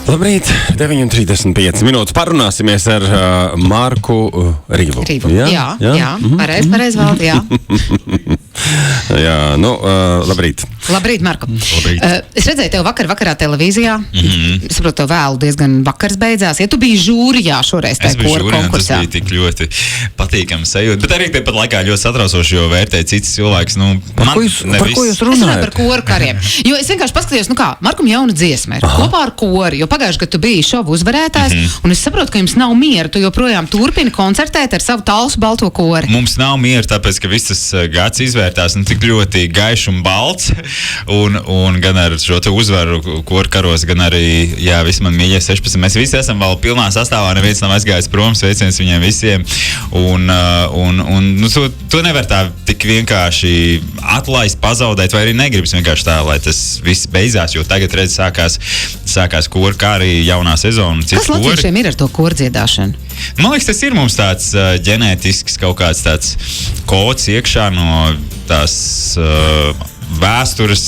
Labrīt, 9:35 minūtes. Parunāsimies ar Marku Rīvu. Jā. Pareiz, Valdi, jā. Jā, labrīt. Labrīt, Marku. Labrīt. Es redzēju tev vakarā televīzijā. Es saprotu, tev vēl diezgan vakars beidzās. Ja tu biji žūrijā šoreiz tajā koru konkursā. Tas bija tik ļoti patīkams sajūta. Bet arī tāpat laikā ļoti satraucoši, jo vērtēja cits cilvēks. Par ko jūs runājat? Es runāju par koru kariem. Jo es vienkārši paskatījos, Markum jauna dziesma ir kopā ar koru, jo pagājuši, kad tu biji šovu uzvarētājs, un es saprotu, ka jums nav miera, tu joprojām turpini koncertēt ar savu talsu balto kori. Mums nav miera, tāpēc, ka viss tas gads izvērtās tik ļoti gaišs un balts, un gan ar šo te uzvaru koru karos, gan arī, visi man mīļie 16. Mēs visi esam vēl pilnā sastāvā, neviens nav aizgājis prom, sveiciens viņiem visiem, to nevar tā tik vienkārši atlaist, pazaudēt, vai arī negribas vienkārši tā, lai tas viss beidzās, jo tagad, redz, sākās koru kari, jaunā sezona. Kas latviešiem ir ar to koru dziedāšanu? Man liekas, tas ir mums tāds ģenētisks kaut kāds tāds kods iekšā no tās vēstures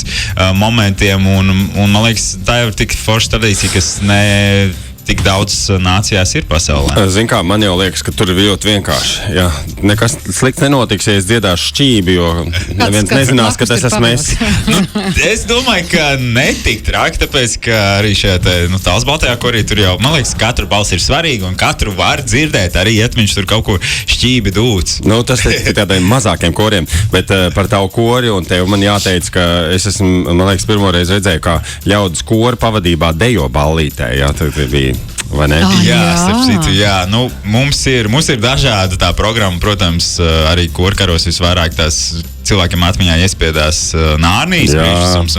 momentiem, un man liekas, tā jau ir tik forša tradīcija, kas ne tik daudz nācijās ir pasaulē. Zin kā, man jau liekas, ka tur ir ļoti vienkārši. Jā, nekas slikts nenotiks, ja es dziedāšu šķībi, jo neviens nezinās, ka tas esmu es. Es domāju, ka netik traki, tāpēc, ka arī šajā tās baltajā korī tur jau, man liekas, katru balss ir svarīga un katru var dzirdēt, arī iet viņš tur kaut ko šķībi dūts. Tas ir tādiem mazākiem koriem, bet par tavu kori, un tev man jāteic, ka es esmu, man liekas, pirmoreiz redzēju, kā ļaudis koru pavadībā dejo ballītē, jā, tad bija. Vai ne? Starp citu, mums ir dažāda tā programma, protams, arī korkaros visvairāk tās cilvēkiem atmiņā iespiedās Nārnijas priekšnesums,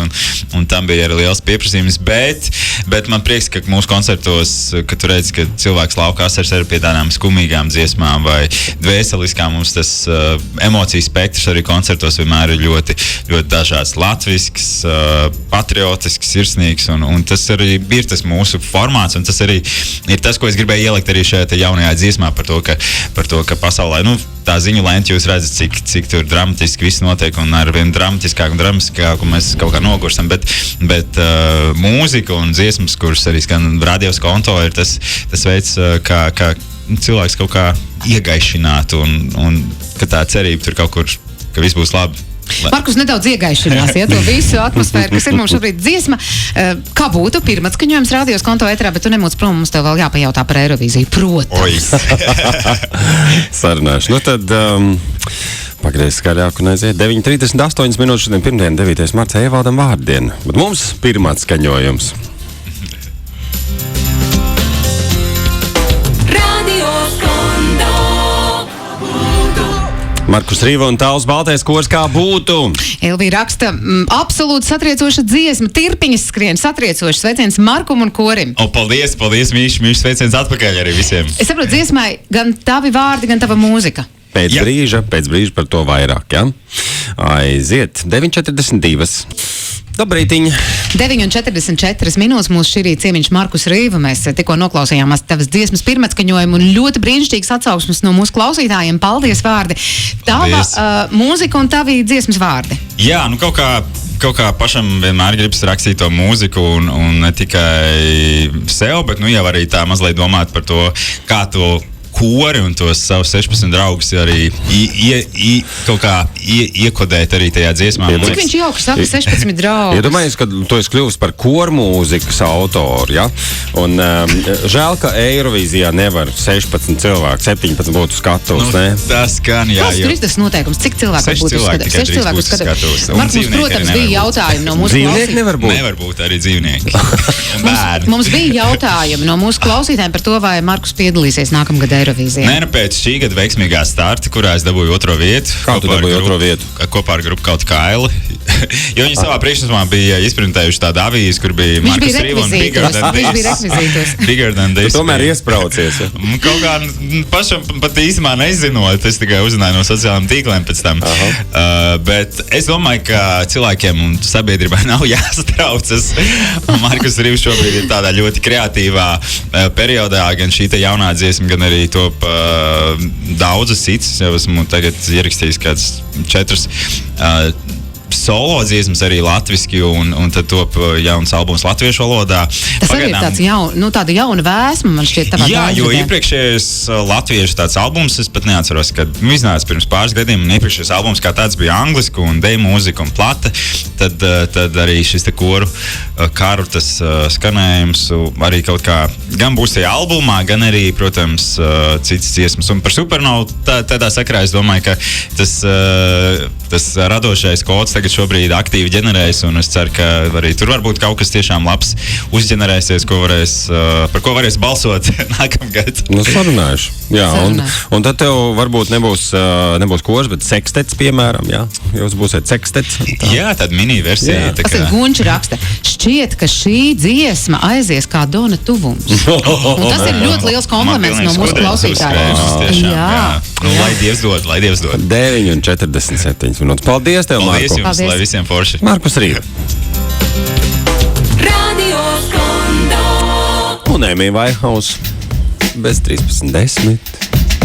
un tam bija arī liels pieprasījums, bet man prieks, ka mūsu koncertos, kad tu redzi, ka cilvēks laukās ar pie tādām skumīgām dziesmām vai dvēseliskām, mums tas emociju spektrs arī koncertos vienmēr ir ļoti, ļoti dažāds, latvisks, patriotisks, sirsnīgs, un tas arī ir tas mūsu formāts, un tas arī ir tas, ko es gribēju ielikt arī šajā jaunajā dziesmā par to, ka pasaulē, tā ziņu lenti jūs redzat, cik tur dramatiski viss notiek, un ar vien dramatiskāku un dramatiskāku mēs kaut kā nogurstam, bet mūzika un dziesmas, kuras arī skan radios konto, ir tas veids, kā cilvēks kaut kā iegaišināt, un ka tā cerība tur kaut kur, ka viss būs labi. Markus nedaudz iegaišinās, to visu atmosfēru, kas ir mums šobrīd dziesma. Kā būtu pirmatskaņojums radios konto ēterā, bet tu nemūc prom, mums tev vēl jāpajautā par Eirovīziju, protams. Sarunāšu. Tad pagriez skaļāk un aiziet. 9:38 minūtes šodien pirmdien, 9. martā Evaldam vārdiena. Bet mums pirmatskaņojums. Markus Rīva un Tāls baltais kors kā būtu. Elvija raksta, absolūti satriecoša dziesma, tirpiņas skrien, satriecoša, sveiciens Markum un korim. Paldies, Mīš, sveiciens atpakaļ arī visiem. Es saprotu, dziesmai gan tavi vārdi, gan tava mūzika. Pēc brīža par to vairāk, ja? Aiziet, 9:42. Labrītiņ. 9:44 minūtes mūsu šī rīta ciemiņš Markus Rīva. Mēs tikko noklausījāmies tavas dziesmas pirmatskaņojumu un ļoti brīnišķīgas atsauksmes no mūsu klausītājiem. Paldies vārdi. Tava mūzika un tavi dziesmas vārdi. Jā, kaut kā pašam vienmēr gribas rakstīt to mūziku un ne tikai sev, bet jau arī tā mazliet domāt par to, kā to kori un tos savus 16 draugus arī kaut kā iekodēt arī tajā dziesmā. Cik viņš jauki saka 16 draugus? Iedomājies, ka tu esi kļuvis par kormūzikas autoru, ja? Un žēl, ka Eirovīzijā nevar 16 cilvēku, 17 būtu skatos, ne? Tas gan, jā. Kas tur ir tas noteikums? Cik cilvēku būtu skatās? 6 cilvēku skatās. Markus, protams, bija jautājumi no mūsu klausītājiem. Dzīvnieki nevar būt? Nevar būt arī dzīvnieki. Mums bija jautājumi no mūsu klausītājiem par to, vai Markus piedalīsies nākamgad Eirovīzijā. Nē, pēc šī gada veiksmīgā starta, kurā es dabūju otro vietu. Kā tu dabūji otro vietu? Kopā ar grupu Kaut Kaili. Jo viņi savā priekšnesumā bija izprintējuši tādu avīzi, kur bija Markus Rīva un Bigger Than This. Bigger Than This. Tu tomēr iespraucies. Ja? Kaut kā pašam pat īstumā nezinot, es tikai uzzināju no sociālajiem tīkliem pēc tam. Bet es domāju, ka cilvēkiem un sabiedrībai nav jāsatraucas. Markus Rīvs šobrīd ir tādā ļoti kreatīvā periodā, gan šī te jaunā dziesma, gan arī top daudzas citas. Jau esmu tagad ierakstījis kāds 4 solo dziesmas arī latviski, un tad top jauns albums latviešu valodā. Tas arī ir tāds tāda jauna vēsma, man šķiet, tavā Jā, jo grāmatvedē. iepriekšējais latviešu tāds albums, es pat neatceros, kad iznāca pirms pāris gadiem, un iepriekšējais albums kā tāds bija angliski, un deju mūzika un plata, tad arī šis te koru karu tas skanējums arī kaut kā gan būs tajā albumā, gan arī, protams, citas dziesmas. Un par Supernovu tādā sakrā es domāju, ka tas radošais kods tagad šobrīd aktīvi ģenerējas, un es ceru, ka arī tur varbūt kaut kas tiešām labs uzģenerēsies, par ko varēs balsot nākamgad. Sarunājuši. Jā, un tad tev varbūt nebūs kors, bet sekstets, piemēram, jā? Jūs būsiet sekstets. Jā, tāda mini-versija. Tas ir Gunča raksta. Šķiet, ka šī dziesma aizies kā Dona tuvums. Un tas ir ļoti liels kompliments no mūsu klausītājiem. Jā. Lai Dievs dod, lai Dievs dod. 9:47 minūtes. Paldies tev, Marko. Paldies jums, lai visiem forši. Markus Rīva. Un Emija Vaihaus bez 13:10.